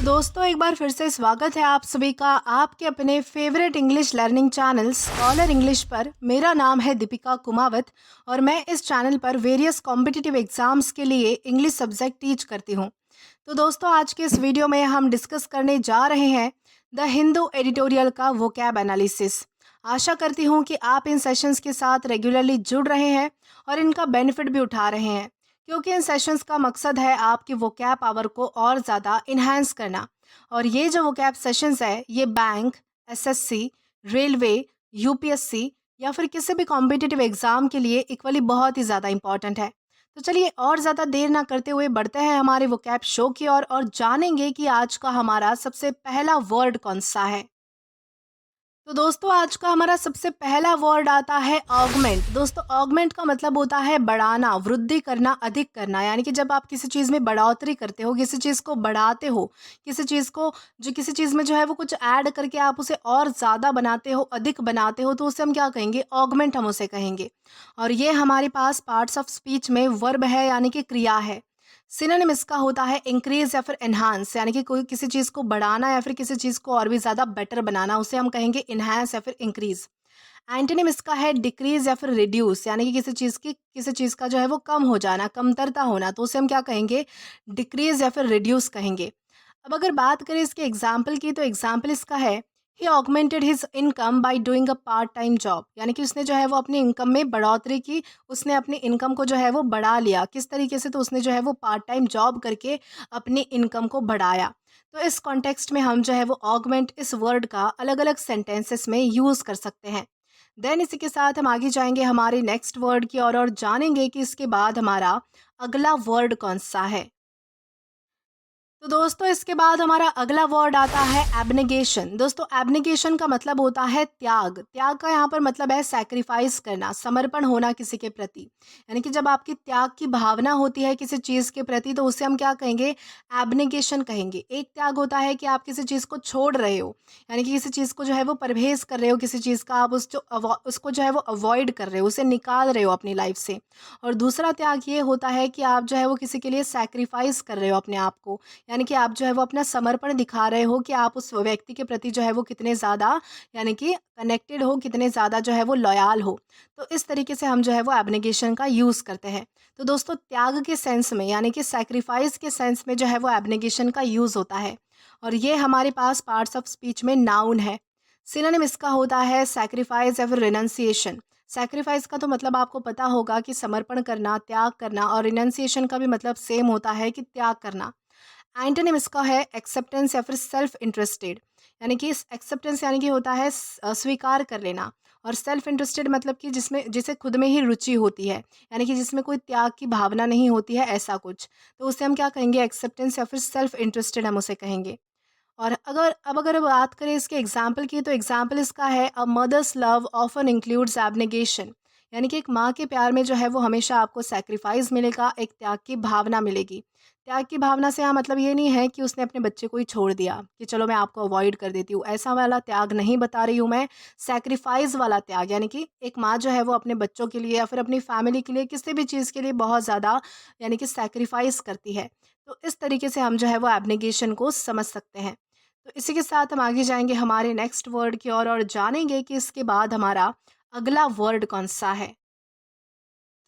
तो दोस्तों एक बार फिर से स्वागत है आप सभी का आपके अपने favourite English learning channel scholar English पर। मेरा नाम है दीपिका कुमावत और मैं इस चैनल पर वेरियस कॉम्पिटिटिव एग्जाम्स के लिए इंग्लिश सब्जेक्ट टीच करती हूँ। तो दोस्तों आज के इस वीडियो में हम डिस्कस करने जा रहे हैं द हिंदू एडिटोरियल का वोकैब एनालिसिस। आशा करती हूँ कि आप इन सेशंस के साथ रेगुलरली जुड़ रहे हैं और इनका बेनिफिट भी उठा रहे हैं, क्योंकि इन सेशंस का मकसद है आपकी वोकैब पावर को और ज़्यादा इन्हांस करना। और ये जो वोकैब सेशंस है ये बैंक, एसएससी, रेलवे, यूपीएससी या फिर किसी भी कॉम्पिटिटिव एग्ज़ाम के लिए इक्वली बहुत ही ज़्यादा इंपॉर्टेंट है। तो चलिए और ज़्यादा देर ना करते हुए बढ़ते हैं हमारे वोकैब शो की ओर और जानेंगे कि आज का हमारा सबसे पहला वर्ड कौन सा है। तो दोस्तों आज का हमारा सबसे पहला वर्ड आता है ऑगमेंट। दोस्तों ऑगमेंट का मतलब होता है बढ़ाना, वृद्धि करना, अधिक करना। यानी कि जब आप किसी चीज़ में बढ़ोतरी करते हो, किसी चीज़ को बढ़ाते हो, किसी चीज़ को जो किसी चीज़ में जो है वो कुछ ऐड करके आप उसे और ज़्यादा बनाते हो, अधिक बनाते हो, तो उसे हम क्या कहेंगे? ऑगमेंट हम उसे कहेंगे। और ये हमारे पास पार्ट्स ऑफ स्पीच में वर्ब है यानी कि क्रिया है। सिनोनिम इसका होता है इंक्रीज या फिर एनहांस, यानी कि कोई किसी चीज़ को बढ़ाना या फिर किसी चीज़ को और भी ज़्यादा बेटर बनाना, उसे हम कहेंगे इनहांस या फिर इंक्रीज। एंटोनिम इसका है डिक्रीज या फिर रिड्यूस, यानी कि किसी चीज़ का जो है वो कम हो जाना, कमतरता होना, तो उसे हम क्या कहेंगे? डिक्रीज या फिर रिड्यूस कहेंगे। अब अगर बात करें इसके एग्जाम्पल की, तो एग्जाम्पल इसका है he augmented his income by doing a part time job, यानी कि उसने जो है वो अपनी इनकम में बढ़ोतरी की, उसने अपनी इनकम को जो है वो बढ़ा लिया। किस तरीके से? तो उसने जो है वो पार्ट टाइम जॉब करके अपनी इनकम को बढ़ाया। तो इस कॉन्टेक्स्ट में हम जो है वो ऑगमेंट इस वर्ड का अलग अलग सेंटेंसेस में यूज़ कर सकते हैं। देन इसी के साथ हम आगे जाएंगे हमारे नेक्स्ट वर्ड की और जानेंगे कि इसके बाद हमारा अगला वर्ड कौन सा है। तो दोस्तों इसके बाद हमारा अगला वर्ड आता है एब्नेगेशन। दोस्तों एब्नेगेशन का मतलब होता है त्याग। त्याग का यहाँ पर मतलब है सैक्रिफाइस करना, समर्पण होना किसी के प्रति। यानी कि जब आपकी त्याग की भावना होती है किसी चीज़ के प्रति, तो उसे हम क्या कहेंगे? एब्नेगेशन कहेंगे। एक त्याग होता है कि आप किसी चीज़ को छोड़ रहे हो, यानी कि किसी चीज़ को जो है वो परहेज कर रहे हो, किसी चीज़ का आप उसको जो है वो अवॉइड कर रहे हो, उसे निकाल रहे हो अपनी लाइफ से। और दूसरा त्याग ये होता है कि आप जो है वो किसी के लिए सैक्रिफाइस कर रहे हो अपने आप को, यानी कि आप जो है वो अपना समर्पण दिखा रहे हो कि आप उस व्यक्ति के प्रति जो है वो कितने ज़्यादा, यानी कि कनेक्टेड हो, कितने ज़्यादा जो है वो लॉयल हो। तो इस तरीके से हम जो है वो एब्नेगेशन का यूज़ करते हैं। तो दोस्तों त्याग के सेंस में, यानी कि सैक्रिफाइस के सेंस में जो है वो एब्नेगेशन का यूज़ होता है। और ये हमारे पास पार्ट्स ऑफ स्पीच में नाउन है। सिनोनिम इसका होता है सैक्रिफाइस या फिर रिनंसिएशन। सैक्रिफाइस का तो मतलब आपको पता होगा कि समर्पण करना, त्याग करना, और रिनंसिएशन का भी मतलब सेम होता है कि त्याग करना। एंटोनिम इसका है एक्सेप्टेंस या फिर सेल्फ इंटरेस्टेड, यानी कि एक्सेप्टेंस यानी कि होता है स्वीकार कर लेना, और सेल्फ इंटरेस्टेड मतलब कि जिसे खुद में ही रुचि होती है, यानी कि जिसमें कोई त्याग की भावना नहीं होती है, ऐसा कुछ। तो उसे हम क्या कहेंगे? एक्सेप्टेंस या फिर सेल्फ इंटरेस्टेड हम उसे कहेंगे। और अगर बात करें इसके एग्जाम्पल की, तो एग्जाम्पल इसका है a mother's love often includes abnegation, यानी कि एक माँ के प्यार में जो है वो हमेशा आपको सैक्रिफाइस मिलेगा, एक त्याग की भावना मिलेगी। त्याग की भावना से यहाँ मतलब ये नहीं है कि उसने अपने बच्चे को ही छोड़ दिया कि चलो मैं आपको अवॉइड कर देती हूँ, ऐसा वाला त्याग नहीं बता रही हूँ मैं। सैक्रिफाइस वाला त्याग, यानी कि एक माँ जो है वो अपने बच्चों के लिए या फिर अपनी फैमिली के लिए, किसी भी चीज़ के लिए बहुत ज़्यादा, यानी कि सैक्रिफाइस करती है। तो इस तरीके से हम जो है वो एब्नेगेशन को समझ सकते हैं। तो इसी के साथ हम आगे जाएंगे हमारे नेक्स्ट वर्ड की ओर और जानेंगे कि इसके बाद हमारा अगला वर्ड कौन सा है।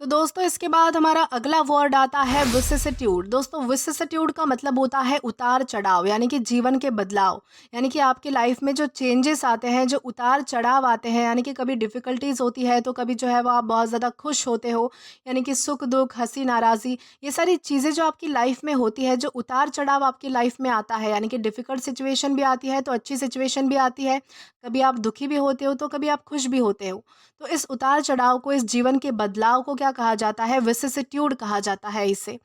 तो दोस्तों इसके बाद हमारा अगला वर्ड आता है विसिसिट्यूड। दोस्तों विसिसिट्यूड का मतलब होता है उतार चढ़ाव, यानी कि जीवन के बदलाव। यानी कि आपकी लाइफ में जो चेंजेस आते हैं, जो उतार चढ़ाव आते हैं, यानी कि कभी डिफ़िकल्टीज होती है तो कभी जो है वो आप बहुत ज़्यादा खुश होते हो, यानी कि सुख दुख, हंसी नाराज़ी, ये सारी चीज़ें जो आपकी लाइफ में होती है, जो उतार चढ़ाव आपकी लाइफ में आता है, यानी कि डिफ़िकल्ट सिचुएशन भी आती है तो अच्छी सिचुएशन भी आती है, कभी आप दुखी भी होते हो तो कभी आप खुश भी होते हो। तो इस उतार चढ़ाव को, इस जीवन के बदलाव को क्या कहा जाता है? विसिसिट्यूड कहा जाता है इसे।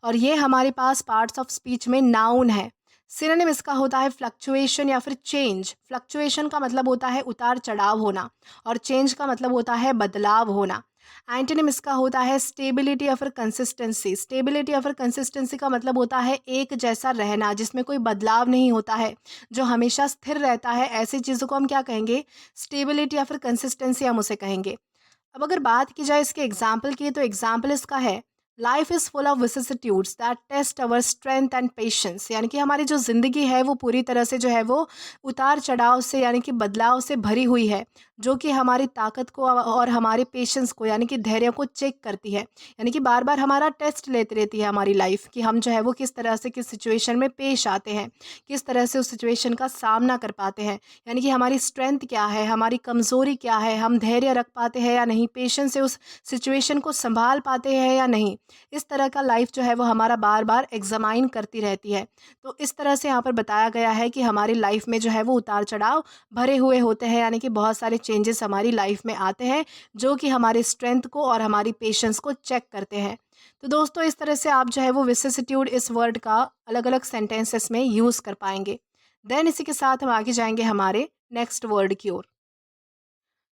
और ये हमारे पास पार्ट्स ऑफ स्पीच में नाउन है। सिनोनिम इसका होता है फ्लक्चुएशन या फिर चेंज। फ्लक्चुएशन का मतलब होता है उतार चढ़ाव होना, और चेंज का मतलब होता है बदलाव होना। एंटोनिम इसका होता है स्टेबिलिटी या फिर कंसिस्टेंसी। स्टेबिलिटी या फिर कंसिस्टेंसी का मतलब होता है एक जैसा रहना, जिसमें कोई बदलाव नहीं होता है, जो हमेशा स्थिर रहता है। ऐसी चीज़ों को हम क्या कहेंगे? स्टेबिलिटी या फिर कंसिस्टेंसी हम उसे कहेंगे। अब अगर बात की जाए इसके एग्जाम्पल की, तो एग्जाम्पल इसका है life is full of vicissitudes that test our strength and patience, यानी कि हमारी जो ज़िंदगी है वो पूरी तरह से जो है वो उतार चढ़ाव से यानी कि बदलाव से भरी हुई है, जो कि हमारी ताकत को और हमारे पेशेंस को यानी कि धैर्य को चेक करती है। यानी कि बार बार हमारा टेस्ट लेती रहती है हमारी लाइफ कि हम जो है वो किस तरह से किस सिचुएशन में पेश आते हैं, किस तरह से उस सिचुएशन का सामना कर पाते हैं। यानी कि हमारी स्ट्रेंथ क्या है, हमारी कमज़ोरी क्या है, हम धैर्य रख पाते हैं या नहीं, पेशेंस से उस सिचुएशन को संभाल पाते हैं या नहीं। इस तरह का लाइफ जो है वो हमारा बार बार एग्जामाइन करती रहती है। तो इस तरह से यहाँ पर बताया गया है कि हमारी लाइफ में जो है वो उतार चढ़ाव भरे हुए होते हैं, यानी कि बहुत सारे चेंजेस हमारी लाइफ में आते हैं जो कि हमारी स्ट्रेंथ को और हमारी पेशेंस को चेक करते हैं। तो दोस्तों इस तरह से आप जो है वो विसिसिट्यूड इस वर्ड का अलग अलग सेंटेंसेस में यूज़ कर पाएंगे। देन इसी के साथ हम आगे जाएंगे हमारे नेक्स्ट वर्ड की ओर।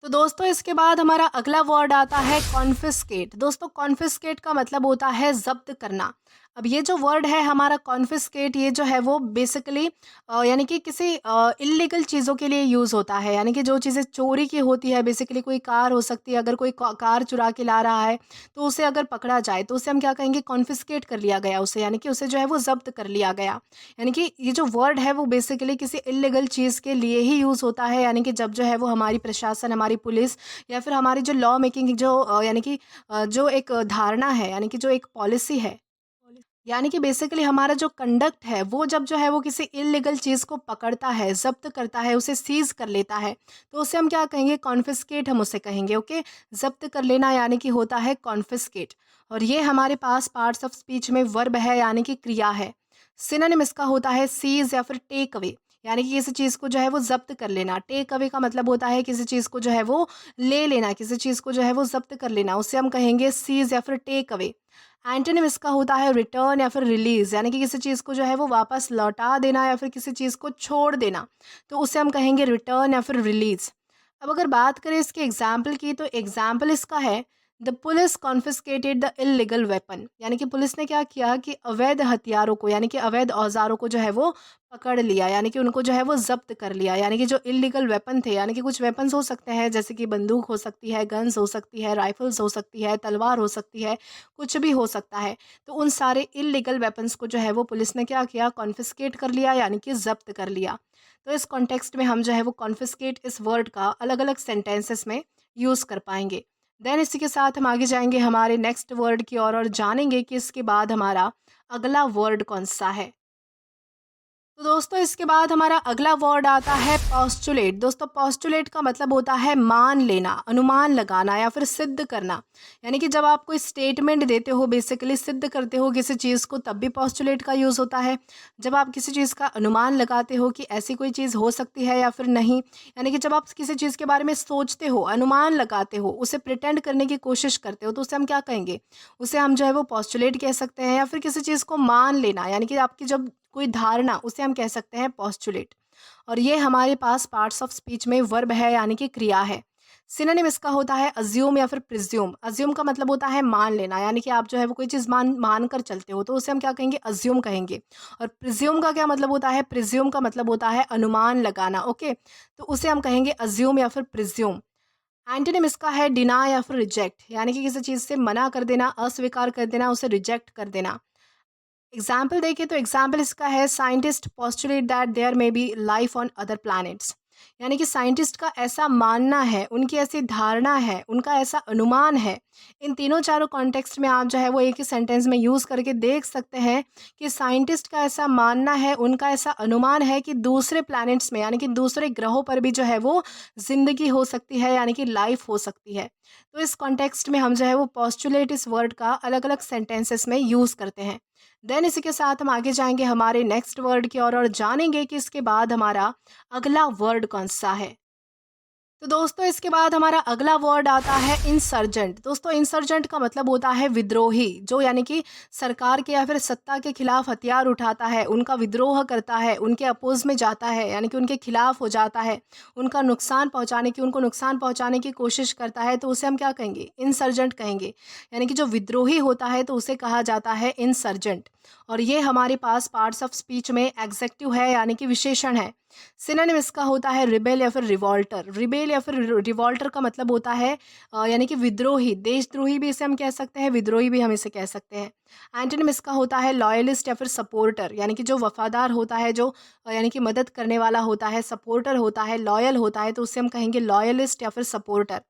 तो दोस्तों इसके बाद हमारा अगला वर्ड आता है कॉन्फिस्केट। दोस्तों कॉन्फिस्केट का मतलब होता है जब्त करना। अब ये जो वर्ड है हमारा कॉन्फिस्केट, ये जो है वो बेसिकली यानी कि किसी इल्लीगल चीज़ों के लिए यूज़ होता है, यानी कि जो चीज़ें चोरी की होती है, बेसिकली कोई कार हो सकती है, अगर कोई कार चुरा के ला रहा है तो उसे अगर पकड़ा जाए तो उसे हम क्या कहेंगे, कॉन्फिस्केट कर लिया गया उसे, यानी कि उसे जो है वो जब्त कर लिया गया। यानी कि ये जो वर्ड है वो बेसिकली किसी इल्लीगल चीज़ के लिए ही यूज़ होता है, यानी कि जब जो है वो हमारी प्रशासन, हमारी पुलिस या फिर हमारी जो लॉ मेकिंग जो यानी कि जो एक धारणा है, यानी कि जो एक पॉलिसी है, यानी कि बेसिकली हमारा जो कंडक्ट है वो जब जो है वो किसी इलीगल चीज़ को पकड़ता है, जब्त करता है, उसे सीज कर लेता है, तो उसे हम क्या कहेंगे, कॉन्फिस्केट हम उसे कहेंगे। ओके, जब्त कर लेना यानी कि होता है कॉन्फिस्केट। और ये हमारे पास पार्ट्स ऑफ स्पीच में वर्ब है, यानी कि क्रिया है। सिनोनिम इसका होता है सीज या फिर टेक अवे, यानी कि किसी चीज़ को जो है वो जब्त कर लेना। टेक अवे का मतलब होता है किसी चीज़ को जो है वो ले लेना, किसी चीज़ को जो है वो जब्त कर लेना, उसे हम कहेंगे सीज या फिर टेक अवे। एंटोनिम इसका होता है रिटर्न या फिर रिलीज, यानी कि किसी चीज़ को जो है वो वापस लौटा देना या फिर किसी चीज़ को छोड़ देना, तो उसे हम कहेंगे रिटर्न या फिर रिलीज। अब अगर बात करें इसके एग्जाम्पल की, तो एग्जाम्पल इसका है the police confiscated the illegal weapon, यानी कि पुलिस ने क्या किया कि अवैध हथियारों को, यानी कि अवैध औजारों को जो है वो पकड़ लिया, यानी कि उनको जो है वो जब्त कर लिया। यानी कि जो इलीगल वेपन थे, यानी कि कुछ वेपन्स हो सकते हैं जैसे कि बंदूक हो सकती है, गन्स हो सकती है, राइफल्स हो सकती है, तलवार हो सकती है, कुछ भी हो सकता है। तो उन सारे इलीगल वेपन्स को जो है वो पुलिस ने क्या किया, कॉन्फिस्केट कर लिया, यानी कि जब्त कर लिया। तो इस कॉन्टेक्स्ट में हम जो है वो कॉन्फिस्केट इस वर्ड का अलग अलग सेंटेंसेस में यूज़ कर पाएंगे। देन इसी के साथ हम आगे जाएंगे हमारे नेक्स्ट वर्ड की ओर और जानेंगे कि इसके बाद हमारा अगला वर्ड कौन सा है। तो दोस्तों इसके बाद हमारा अगला वर्ड आता है पॉस्टुलेट। दोस्तों पॉस्टुलेट का मतलब होता है मान लेना, अनुमान लगाना या फिर सिद्ध करना। यानी कि जब आप कोई स्टेटमेंट देते हो, बेसिकली सिद्ध करते हो किसी चीज़ को, तब भी पॉस्टुलेट का यूज़ होता है। जब आप किसी चीज़ का अनुमान लगाते हो कि ऐसी कोई चीज़ हो सकती है या फिर नहीं, यानी कि जब आप किसी चीज़ के बारे में सोचते हो, अनुमान लगाते हो, उसे प्रिटेंड करने की कोशिश करते हो, तो उसे हम क्या कहेंगे, उसे हम जो है वो पॉस्टुलेट कह सकते हैं। या फिर किसी चीज़ को मान लेना, यानी कि आपकी जब कोई धारणा, उसे हम कह सकते हैं पॉस्टुलेट। और ये हमारे पास पार्ट्स ऑफ स्पीच में वर्ब है, यानी कि क्रिया है। सिनोनिम इसका होता है अज्यूम या फिर प्रिज्यूम। अज्यूम का मतलब होता है मान लेना, यानी कि आप जो है वो कोई चीज़ मान कर चलते हो, तो उसे हम क्या कहेंगे, अज्यूम कहेंगे। और प्रिज्यूम का क्या मतलब होता है, प्रिज्यूम का मतलब होता है अनुमान लगाना। ओके, तो उसे हम कहेंगे अज्यूम या फिर प्रिज्यूम। एंटोनिम इसका है डिना या फिर रिजेक्ट, यानी कि किसी चीज़ से मना कर देना, अस्वीकार कर देना, उसे रिजेक्ट कर देना। एग्जाम्पल देखें तो एग्जाम्पल इसका है scientist postulate that there may be life on other planets, यानी कि साइंटिस्ट का ऐसा मानना है, उनकी ऐसी धारणा है, उनका ऐसा अनुमान है। इन तीनों चारों कॉन्टेक्स्ट में आप जो है वो एक ही सेंटेंस में यूज़ करके देख सकते हैं कि साइंटिस्ट का ऐसा मानना है, उनका ऐसा अनुमान है कि दूसरे प्लैनेट्स में, यानी कि दूसरे ग्रहों पर भी जो है वो ज़िंदगी हो सकती है, यानी कि लाइफ हो सकती है। तो इस कॉन्टेक्स्ट में हम जो है वो पोस्टुलेट इस वर्ड का अलग अलग सेंटेंसेस में यूज़ करते हैं। देन इसी के साथ हम आगे जाएंगे हमारे नेक्स्ट वर्ड की ओर और जानेंगे कि इसके बाद हमारा अगला वर्ड कौन सा है। तो दोस्तों इसके बाद हमारा अगला वर्ड आता है इंसर्जेंट। दोस्तों इंसर्जेंट का मतलब होता है विद्रोही, जो यानी कि सरकार के या फिर सत्ता के खिलाफ हथियार उठाता है, उनका विद्रोह करता है, उनके अपोज में जाता है, यानी कि उनके खिलाफ हो जाता है, उनको नुकसान पहुंचाने की कोशिश करता है, तो उसे हम क्या कहेंगे, इंसर्जेंट कहेंगे। यानी कि जो विद्रोही होता है तो उसे कहा जाता है इंसर्जेंट। और ये हमारे पास पार्ट्स ऑफ स्पीच में एग्जेक्टिव है, यानी कि विशेषण है। सिनोनिम इसका होता है रिबेल या फिर रिवॉल्टर। रिबेल या फिर रिवॉल्टर का मतलब होता है यानी कि विद्रोही, देशद्रोही भी इसे हम कह सकते हैं, विद्रोही भी हम इसे कह सकते हैं। एंटोनिम इसका होता है लॉयलिस्ट या फिर सपोर्टर, यानी कि जो वफादार होता है, जो यानी कि मदद करने वाला होता है, सपोर्टर होता है, लॉयल होता है, तो उससे हम कहेंगे लॉयलिस्ट या फिर सपोर्टर।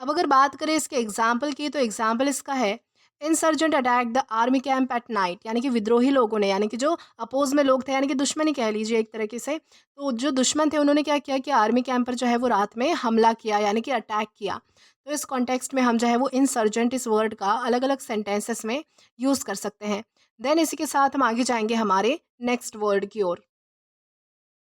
अब अगर बात करें इसके एग्जाम्पल की, तो एग्जाम्पल इसका है insurgent attack the army camp at night, यानी कि विद्रोही लोगों ने, यानी कि जो अपोज में लोग थे, यानी कि दुश्मनी कह लीजिए एक तरीके से, तो जो दुश्मन थे उन्होंने क्या किया कि आर्मी कैंप पर जो है वो रात में हमला किया, यानी कि अटैक किया। तो इस कॉन्टेक्स्ट में हम जो है वो इंसर्जेंट इस वर्ड का अलग अलग सेंटेंसेस में यूज़ कर सकते हैं। देन इसी के साथ हम आगे जाएंगे हमारे नेक्स्ट वर्ड की ओर।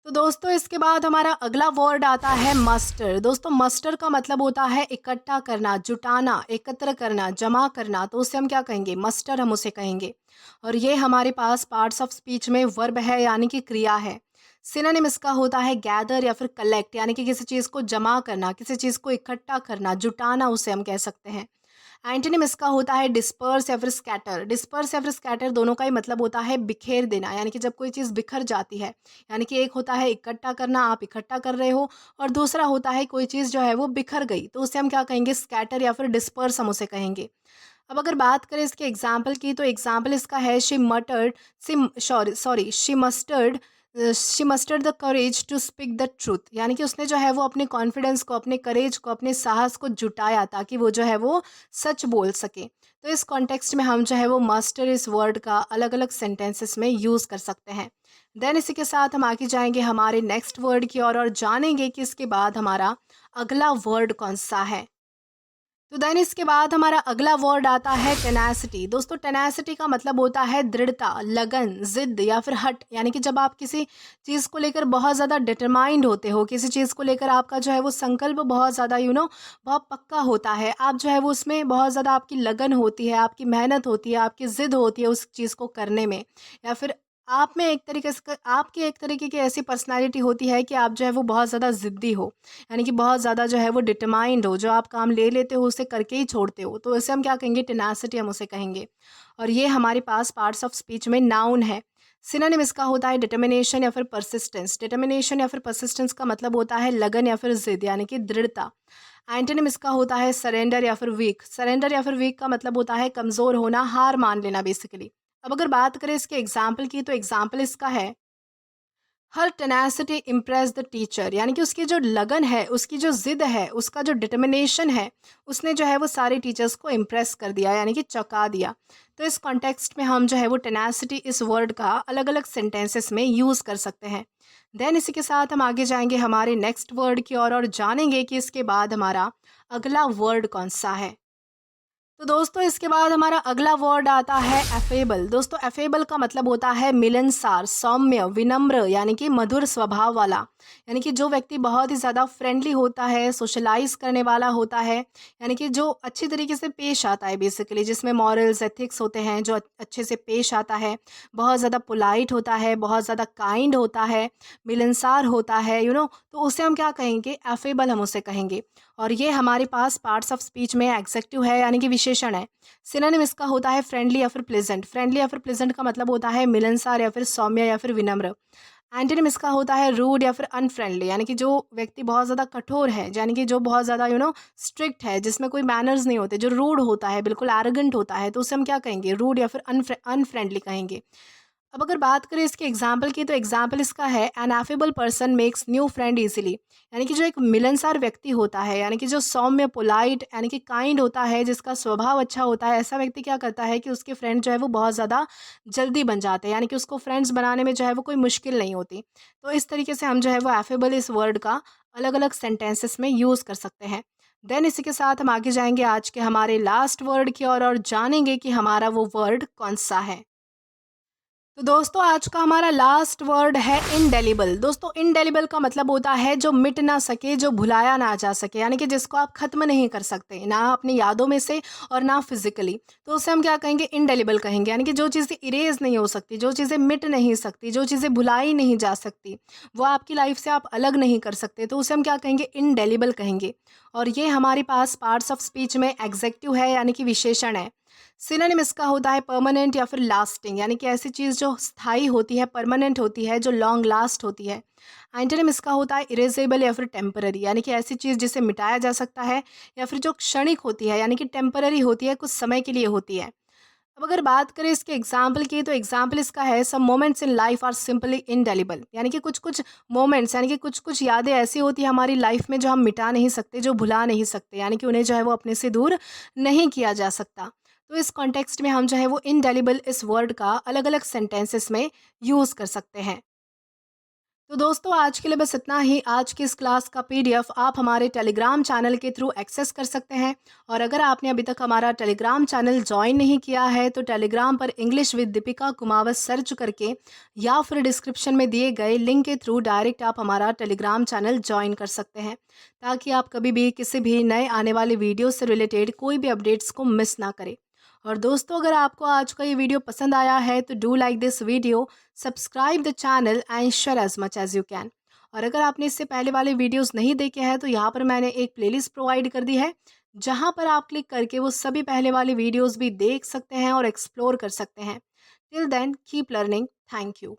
तो दोस्तों इसके बाद हमारा अगला वर्ड आता है मस्टर। दोस्तों मस्टर का मतलब होता है इकट्ठा करना, जुटाना, एकत्र करना, जमा करना, तो उसे हम क्या कहेंगे? मस्टर हम उसे कहेंगे। और ये हमारे पास पार्ट्स ऑफ स्पीच में वर्ब है, यानी कि क्रिया है। सिनोनिम इसका होता है गैदर या फिर कलेक्ट, यानी कि किसी चीज़ को जमा करना, किसी चीज़ को इकट्ठा करना, जुटाना, उसे हम कह सकते हैं। एंटोनिम इसका होता है डिस्पर्स या फिर स्कैटर। डिस्पर्स या फिर स्कैटर दोनों का ही मतलब होता है बिखेर देना, यानी कि जब कोई चीज़ बिखर जाती है, यानी कि एक होता है इकट्ठा करना, आप इकट्ठा कर रहे हो, और दूसरा होता है कोई चीज़ जो है वो बिखर गई, तो उसे हम क्या कहेंगे? स्कैटर या फिर डिस्पर्स हम उसे कहेंगे। अब अगर बात करें इसके एग्जाम्पल की, तो एग्जाम्पल इसका है she mustered the courage to speak the truth, यानी कि उसने जो है वो अपने कॉन्फिडेंस को, अपने करेज को, अपने साहस को जुटाया ताकि वो जो है वो सच बोल सके। तो इस कॉन्टेक्स्ट में हम जो है वो मस्टर इस वर्ड का अलग अलग सेंटेंसेस में यूज़ कर सकते हैं। देन इसी के साथ हम आगे जाएंगे हमारे नेक्स्ट वर्ड की ओर और जानेंगे कि इसके बाद हमारा अगला वर्ड कौन सा है। तो देन इसके बाद हमारा अगला वर्ड आता है टेनासिटी। दोस्तों टेनासिटी का मतलब होता है दृढ़ता, लगन, जिद या फिर हट, यानी कि जब आप किसी चीज़ को लेकर बहुत ज़्यादा डिटरमाइंड होते हो, किसी चीज़ को लेकर आपका जो है वो संकल्प बहुत ज़्यादा बहुत पक्का होता है, आप जो है वो उसमें बहुत ज़्यादा आपकी लगन होती है, आपकी मेहनत होती है, आपकी जिद होती है उस चीज़ को करने में, या फिर आप में एक तरीके से आपकी एक तरीके की ऐसी पर्सनालिटी होती है कि आप जो है वो बहुत ज़्यादा ज़िद्दी हो, यानी कि बहुत ज़्यादा जो है वो डिटरमाइंड हो, जो आप काम ले लेते हो उसे करके ही छोड़ते हो, तो इसे हम क्या कहेंगे? टेनासिटी हम उसे कहेंगे। और ये हमारे पास पार्ट्स ऑफ स्पीच में नाउन है। सिनोनिम इसका होता है डिटर्मिनेशन या फिर परसिस्टेंस। डिटर्मिनेशन या फिर परसिस्टेंस का मतलब होता है लगन या फिर जिद, यानी कि दृढ़ता। एंटोनिम इसका होता है सरेंडर या फिर वीक। सरेंडर या फिर वीक का मतलब होता है कमज़ोर होना, हार मान लेना बेसिकली। अब अगर बात करें इसके एग्जाम्पल की, तो एग्जाम्पल इसका है हर टेनासिटी इम्प्रेस द टीचर, यानी कि उसकी जो लगन है, उसकी जो जिद है, उसका जो डिटर्मिनेशन है, उसने जो है वो सारे टीचर्स को इम्प्रेस कर दिया, यानी कि चौंका दिया। तो इस कॉन्टेक्स्ट में हम जो है वो टेनासिटी इस वर्ड का अलग अलग सेंटेंसेस में यूज़ कर सकते हैं। देन इसी के साथ हम आगे जाएंगे हमारे नेक्स्ट वर्ड की ओर और जानेंगे कि इसके बाद हमारा अगला वर्ड कौन सा है। तो दोस्तों इसके बाद हमारा अगला वर्ड आता है एफेबल। दोस्तों एफेबल का मतलब होता है मिलनसार, सौम्य, विनम्र, यानी कि मधुर स्वभाव वाला, यानी कि जो व्यक्ति बहुत ही ज़्यादा फ्रेंडली होता है, सोशलाइज करने वाला होता है, यानी कि जो अच्छी तरीके से पेश आता है बेसिकली, जिसमें मॉरल्स एथिक्स होते हैं, जो अच्छे से पेश आता है, बहुत ज़्यादा पोलाइट होता है, बहुत ज़्यादा काइंड होता है, मिलनसार होता है, तो उसे हम क्या कहेंगे? एफेबल हम उसे कहेंगे। और ये हमारे पास पार्ट्स ऑफ स्पीच में एग्जेक्टिव है, यानी कि विशेषण है। सिनोनिम इसका होता है फ्रेंडली या फिर प्लेजेंट। फ्रेंडली या फिर प्लेजेंट का मतलब होता है मिलनसार या फिर सौम्य या फिर विनम्र। एंटोनिम इसका होता है रूड या फिर अनफ्रेंडली, यानी कि जो व्यक्ति बहुत ज़्यादा कठोर है, यानी कि जो बहुत ज़्यादा स्ट्रिक्ट है, जिसमें कोई मैनर्स नहीं होते, जो रूड होता है, बिल्कुल एरोगेंट होता है, तो उसे हम क्या कहेंगे? रूड या फिर अनफ्रेंडली कहेंगे। अब अगर बात करें इसके एग्जाम्पल की, तो एग्जाम्पल इसका है an affable person makes new friend easily, यानी कि जो एक मिलनसार व्यक्ति होता है, यानी कि जो सौम्य, पोलाइट, यानी कि काइंड होता है, जिसका स्वभाव अच्छा होता है, ऐसा व्यक्ति क्या करता है कि उसके फ्रेंड जो है वो बहुत ज़्यादा जल्दी बन जाते हैं, यानी कि उसको फ्रेंड्स बनाने में जो है वो कोई मुश्किल नहीं होती। तो इस तरीके से हम जो है वो एफेबल इस वर्ड का अलग अलग सेंटेंसेस में यूज़ कर सकते हैं। देन इसी के साथ हम आगे जाएंगे आज के हमारे लास्ट वर्ड की ओर और जानेंगे कि हमारा वो वर्ड कौन सा है। तो दोस्तों आज का हमारा लास्ट वर्ड है इंडेलिबल। दोस्तों इंडेलिबल का मतलब होता है जो मिट ना सके, जो भुलाया ना जा सके, यानी कि जिसको आप खत्म नहीं कर सकते, ना अपनी यादों में से और ना फिजिकली, तो उसे हम क्या कहेंगे? इंडेलिबल कहेंगे। यानी कि जो चीज़ें इरेज नहीं हो सकती, जो चीज़ें मिट नहीं सकती, जो चीज़ें भुलाई नहीं जा सकती, वो आपकी लाइफ से आप अलग नहीं कर सकते, तो उसे हम क्या कहेंगे? इंडेलिबल कहेंगे। और ये हमारे पास पार्ट्स ऑफ स्पीच में एग्जेक्टिव है, यानी कि विशेषण है। सिनोनिम इसका होता है परमानेंट या फिर लास्टिंग, यानी कि ऐसी चीज़ जो स्थायी होती है, परमानेंट होती है, जो लॉन्ग लास्ट होती है। एंटोनिम इसका होता है इरेजेबल या फिर टेम्पररी, यानी कि ऐसी चीज़ जिसे मिटाया जा सकता है, या फिर जो क्षणिक होती है, यानी कि टेम्पररी होती है, कुछ समय के लिए होती है। अब अगर बात करें इसके एग्जाम्पल की, तो एग्जाम्पल इसका है some moments in life are simply indelible, यानी कि कुछ कुछ मोमेंट्स, यानी कि कुछ कुछ यादें ऐसी होती है हमारी लाइफ में जो हम मिटा नहीं सकते, जो भुला नहीं सकते, यानी कि उन्हें जो है वो अपने से दूर नहीं किया जा सकता। तो इस कॉन्टेक्स्ट में हम जो है वो इनडेलिबल इस वर्ड का अलग अलग सेंटेंसेस में यूज़ कर सकते हैं। तो दोस्तों आज के लिए बस इतना ही। आज की इस क्लास का पीडीएफ आप हमारे टेलीग्राम चैनल के थ्रू एक्सेस कर सकते हैं। और अगर आपने अभी तक हमारा टेलीग्राम चैनल ज्वाइन नहीं किया है तो टेलीग्राम पर English with Deepika Kumawat search करके या फिर डिस्क्रिप्शन में दिए गए लिंक के थ्रू डायरेक्ट आप हमारा टेलीग्राम चैनल ज्वाइन कर सकते हैं, ताकि आप कभी भी किसी भी नए आने वाले वीडियो से रिलेटेड कोई भी अपडेट्स को मिस ना करें। और दोस्तों अगर आपको आज का ये वीडियो पसंद आया है तो do like this video, subscribe the channel and share as much as you can. और अगर आपने इससे पहले वाले वीडियोस नहीं देखे हैं तो यहाँ पर मैंने एक प्लेलिस्ट प्रोवाइड कर दी है, जहाँ पर आप क्लिक करके वो सभी पहले वाले वीडियोस भी देख सकते हैं और एक्सप्लोर कर सकते हैं। Till then keep learning. Thank you.